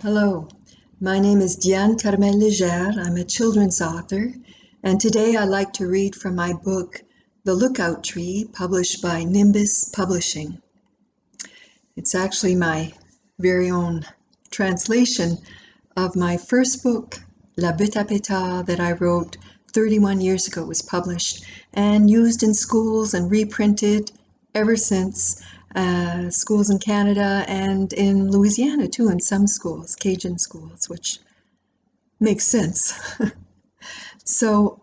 Hello, my name is Diane Carmel Léger. I'm a children's author, and today I'd like to read from my book, The Lookout Tree, published by Nimbus Publishing. It's actually my very own translation of my first book, La Butte à Pétard, that I wrote 31 years ago. It was published and used in schools and reprinted ever since. Schools in Canada and in Louisiana too, in some schools, Acadian schools, which makes sense. So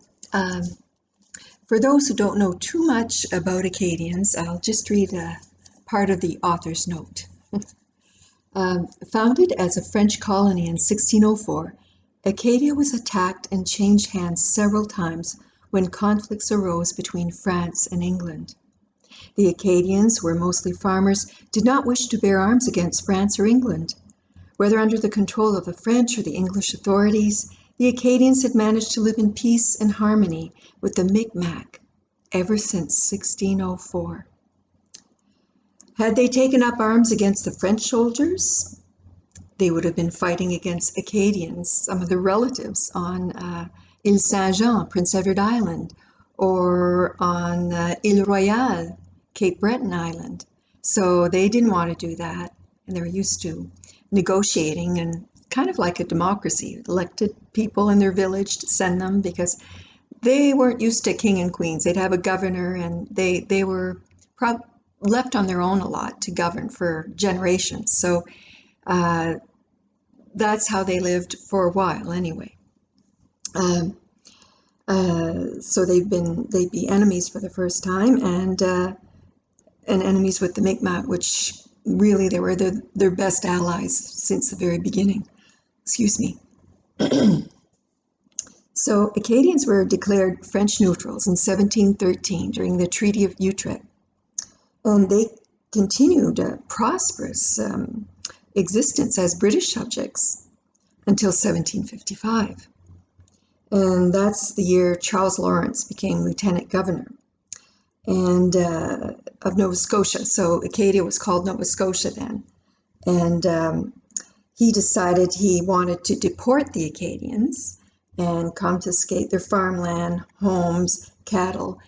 for those who don't know too much about Acadians, I'll just read a part of the author's note. Founded as a French colony in 1604, Acadia was attacked and changed hands several times when conflicts arose between France and England. The Acadians, who were mostly farmers, did not wish to bear arms against France or England. Whether under the control of the French or the English authorities, the Acadians had managed to live in peace and harmony with the Micmac ever since 1604. Had they taken up arms against the French soldiers, they would have been fighting against Acadians, some of their relatives, on Île Saint-Jean, Prince Edward Island, or on Île Royale, Cape Breton Island. So they didn't want to do that, and they were used to negotiating and kind of like a democracy, elected people in their village to send them because they weren't used to king and queens. They'd have a governor, and they were left on their own a lot to govern for generations. So that's how they lived for a while anyway. So they'd be enemies for the first time, and enemies with the Micmac, which really they were their best allies since the very beginning. Excuse me. So Acadians were declared French neutrals in 1713 during the Treaty of Utrecht, and they continued a prosperous existence as British subjects until 1755. And that's the year Charles Lawrence became Lieutenant Governor and of Nova Scotia. So Acadia was called Nova Scotia then. And he decided he wanted to deport the Acadians and confiscate their farmland, homes, cattle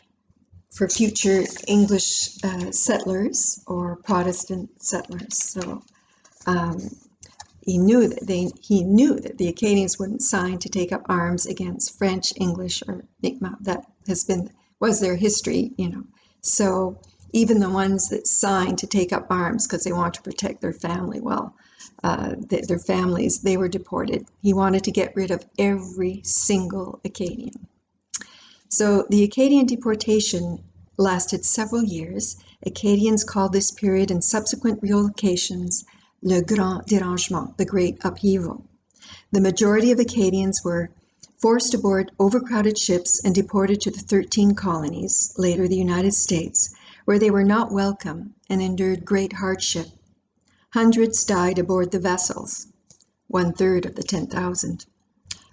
for future English settlers or Protestant settlers. So he knew that the Acadians wouldn't sign to take up arms against French, English, or Micmac. That was their history, So even the ones that signed to take up arms because they want to protect their family, their families, they were deported. He wanted to get rid of every single Acadian. So the Acadian deportation lasted several years. Acadians called this period and subsequent relocations Le Grand Dérangement, the Great Upheaval. The majority of Acadians were forced aboard overcrowded ships and deported to the 13 colonies, later the United States, where they were not welcome and endured great hardship. Hundreds died aboard the vessels, 1/3 of the 10,000,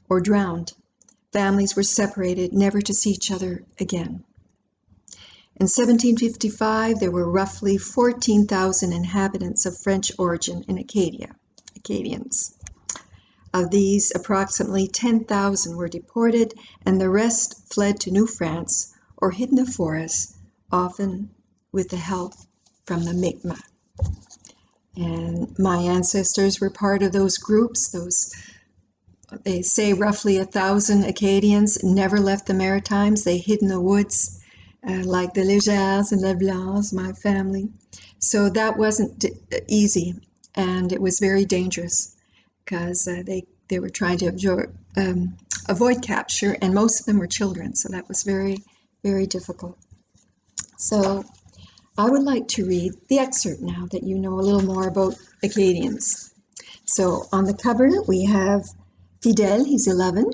or drowned. Families were separated, never to see each other again. In 1755, there were roughly 14,000 inhabitants of French origin in Acadia, Acadians. Of these, approximately 10,000 were deported, and the rest fled to New France or hid in the forests, often with the help from the Micmac. And my ancestors were part of those groups. They say roughly 1,000 Acadians never left the Maritimes. They hid in the woods, like the Légers and Leblancs, my family. So that wasn't easy, and it was very dangerous because they were trying to avoid capture, and most of them were children, so that was very, very difficult. So I would like to read the excerpt now that you know a little more about Acadians. So on the cover we have Fidèle, he's 11,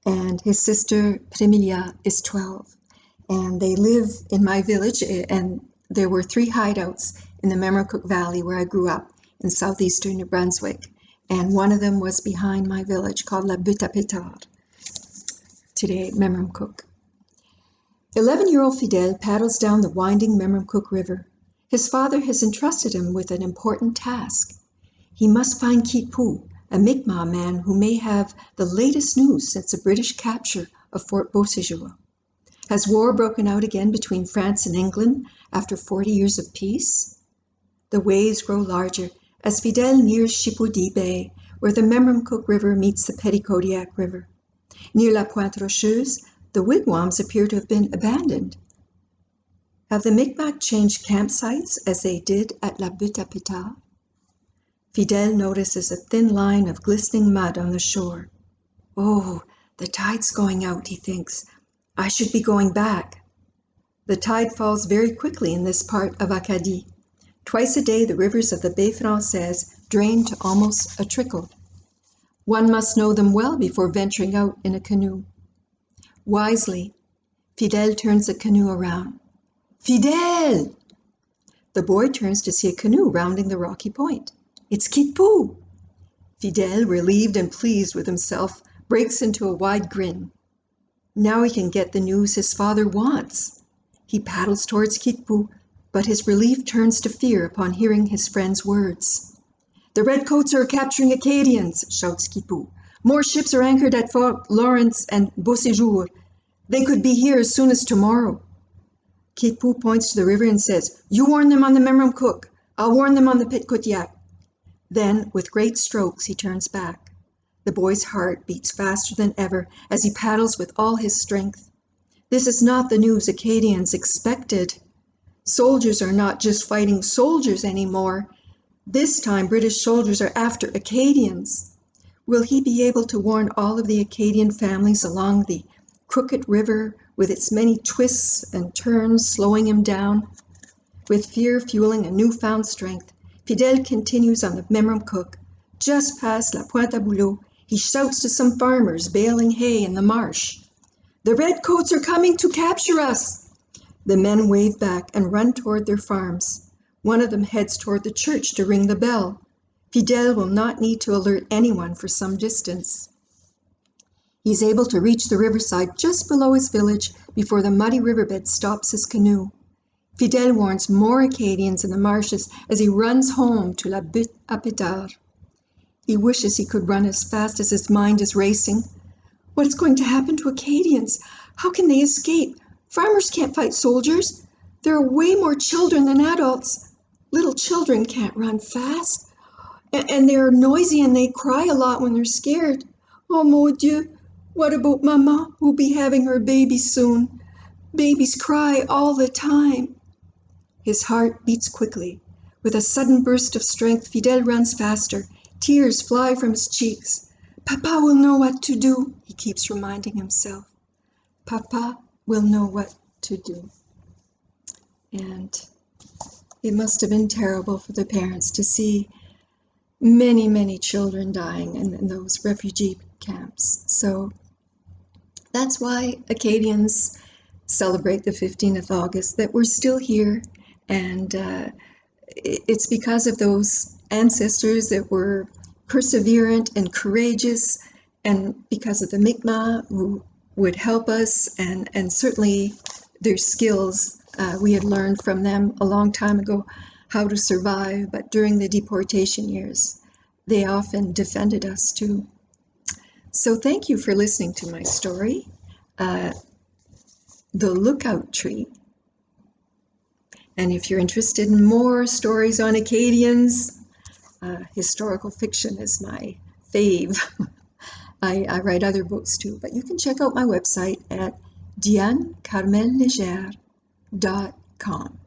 and his sister Prémélia is 12. And they live in my village, and there were 3 hideouts in the Memramcook Valley where I grew up in southeastern New Brunswick. And one of them was behind my village called La Butte à Pétard, today Memramcook. 11-year-old Fidèle paddles down the winding Memramcook River. His father has entrusted him with an important task. He must find Quipu, a Mi'kmaq man who may have the latest news since the British capture of Fort Beauséjour. Has war broken out again between France and England after 40 years of peace? The waves grow larger as Fidèle nears Chipoudy Bay, where the Memramcook River meets the Petitcodiac River. Near La Pointe Rocheuse, the wigwams appear to have been abandoned. Have the Mi'kmaq changed campsites as they did at La Butte à Pétard? Fidèle notices a thin line of glistening mud on the shore. Oh, the tide's going out, he thinks. I should be going back. The tide falls very quickly in this part of Acadie. Twice a day, the rivers of the Baie Française drain to almost a trickle. One must know them well before venturing out in a canoe. Wisely, Fidèle turns the canoe around. Fidèle! The boy turns to see a canoe rounding the rocky point. It's Kitpoo! Fidèle, relieved and pleased with himself, breaks into a wide grin. Now he can get the news his father wants. He paddles towards Kitpoo, but his relief turns to fear upon hearing his friend's words. The redcoats are capturing Acadians, shouts Kitpoo. More ships are anchored at Fort Lawrence and Beauséjour. They could be here as soon as tomorrow. Kitpoo points to the river and says, You warn them on the Memramcook. I'll warn them on the Petitcodiac. Then, with great strokes, he turns back. The boy's heart beats faster than ever as he paddles with all his strength. This is not the news Acadians expected. Soldiers are not just fighting soldiers anymore. This time, British soldiers are after Acadians. Will he be able to warn all of the Acadian families along the crooked river with its many twists and turns slowing him down? With fear fueling a newfound strength, Fidèle continues on the Memramcook. Just past La Pointe à Bouleau, he shouts to some farmers baling hay in the marsh. The redcoats are coming to capture us! The men wave back and run toward their farms. One of them heads toward the church to ring the bell. Fidèle will not need to alert anyone for some distance. He's able to reach the riverside just below his village before the muddy riverbed stops his canoe. Fidèle warns more Acadians in the marshes as he runs home to La Butte à Pétard. He wishes he could run as fast as his mind is racing. What is going to happen to Acadians? How can they escape? Farmers can't fight soldiers. There are way more children than adults. Little children can't run fast. And they're noisy and they cry a lot when they're scared. Oh, mon Dieu, what about Mama who'll be having her baby soon? Babies cry all the time. His heart beats quickly. With a sudden burst of strength, Fidèle runs faster. Tears fly from his cheeks. Papa will know what to do, he keeps reminding himself. Papa will know what to do. And it must have been terrible for the parents to see many, many children dying in those refugee camps. So that's why Acadians celebrate the 15th of August, that we're still here. And it's because of those ancestors that were perseverant and courageous, and because of the Mi'kmaq who would help us, and certainly their skills. We had learned from them a long time ago how to survive, but during the deportation years, they often defended us too. So thank you for listening to my story, The Lookout Tree. And if you're interested in more stories on Acadians, historical fiction is my fave. I write other books too, but you can check out my website at dianecarmelléger.com.